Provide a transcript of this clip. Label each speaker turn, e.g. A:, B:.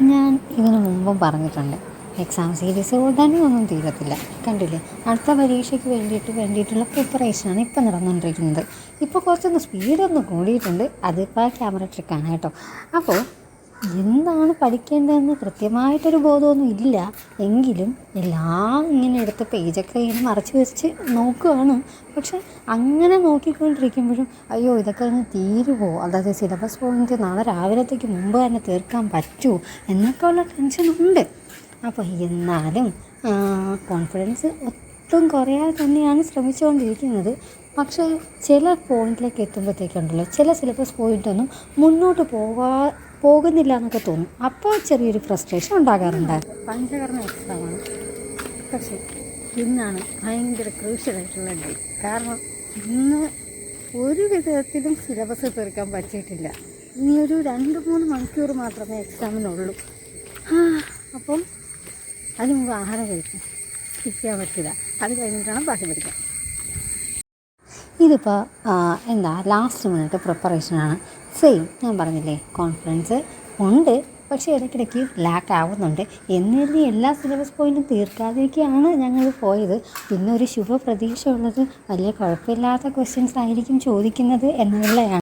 A: ഞാൻ ഇതിനു മുമ്പും പറഞ്ഞിട്ടുണ്ട്, എക്സാം സീരീസ് ഉടനെ ഒന്നും തീരത്തില്ല. കണ്ടില്ലേ, അടുത്ത പരീക്ഷയ്ക്ക് വേണ്ടിയിട്ടുള്ള പ്രിപ്പറേഷനാണ് ഇപ്പം നടന്നുകൊണ്ടിരിക്കുന്നത്. ഇപ്പോൾ കുറച്ചൊന്ന് സ്പീഡൊന്ന് കൂടിയിട്ടുണ്ട്. അതിപ്പോൾ ക്യാമറ ട്രിക്കാണ് കേട്ടോ. അപ്പോൾ എന്താണ് പഠിക്കേണ്ടതെന്ന് കൃത്യമായിട്ടൊരു ബോധമൊന്നും ഇല്ല. എങ്കിലും എല്ലാം ഇങ്ങനെ എടുത്ത് പേജൊക്കെ ഇങ്ങനെ മറച്ച് വെച്ച് നോക്കുകയാണ്. പക്ഷെ അങ്ങനെ നോക്കിക്കൊണ്ടിരിക്കുമ്പോഴും അയ്യോ ഇതൊക്കെ അങ്ങ് തീരുമോ, അതായത് സിലബസ് പോയിൻ്റ് നാളെ രാവിലത്തേക്ക് മുമ്പ് തന്നെ തീർക്കാൻ പറ്റുമോ എന്നൊക്കെ ഉള്ള ടെൻഷനുണ്ട്. അപ്പോൾ എന്നാലും കോൺഫിഡൻസ് ഒട്ടും കുറയാതെ തന്നെയാണ് ശ്രമിച്ചുകൊണ്ടിരിക്കുന്നത്. പക്ഷേ ചില പോയിന്റിലേക്ക് എത്തുമ്പോഴത്തേക്കുണ്ടല്ലോ, ചില സിലബസ് പോയിൻ്റൊന്നും മുന്നോട്ട് പോകുന്നില്ല എന്നൊക്കെ തോന്നും. അപ്പോൾ ചെറിയൊരു ഫ്രസ്ട്രേഷൻ ഉണ്ടാകാറുണ്ട്. പഞ്ചകർമ്മ എക്സാമാണ്, പക്ഷേ ഇന്നാണ് ഭയങ്കര ക്രൂഷ്യലായിട്ടുള്ള ഡേ. കാരണം ഇന്ന് ഒരു വിധത്തിലും സിലബസ് തീർക്കാൻ പറ്റിയിട്ടില്ല. ഇനി ഒരു 2-3 മണിക്കൂർ മാത്രമേ എക്സാമിനുള്ളൂ. അപ്പം അതിന് മുമ്പ് ആഹാരം കഴിക്കും, ഇരിക്കാൻ പറ്റില്ല. അത് കഴിഞ്ഞിട്ടാണ് ബാക്കി പഠിക്കാൻ. ഇതിപ്പോൾ ലാസ്റ്റ് മിനിറ്റ് പ്രിപ്പറേഷനാണ്. സെയിം ഞാൻ പറഞ്ഞില്ലേ, കോൺഫിഡൻസ് ഉണ്ട്, പക്ഷേ ഇടയ്ക്കിടയ്ക്ക് ലാക്ക് ആവുന്നുണ്ട്. എന്നിരുന്ന് എല്ലാ സിലബസ് പോയിൻറ്റും തീർക്കാതിരിക്കുകയാണ് ഞങ്ങൾ പോയത്. പിന്നെ ഒരു ശുഭ പ്രതീക്ഷ ഉള്ളത് വലിയ കുഴപ്പമില്ലാത്ത ക്വസ്റ്റ്യൻസ് ആയിരിക്കും ചോദിക്കുന്നത് എന്നുള്ളതാണ്.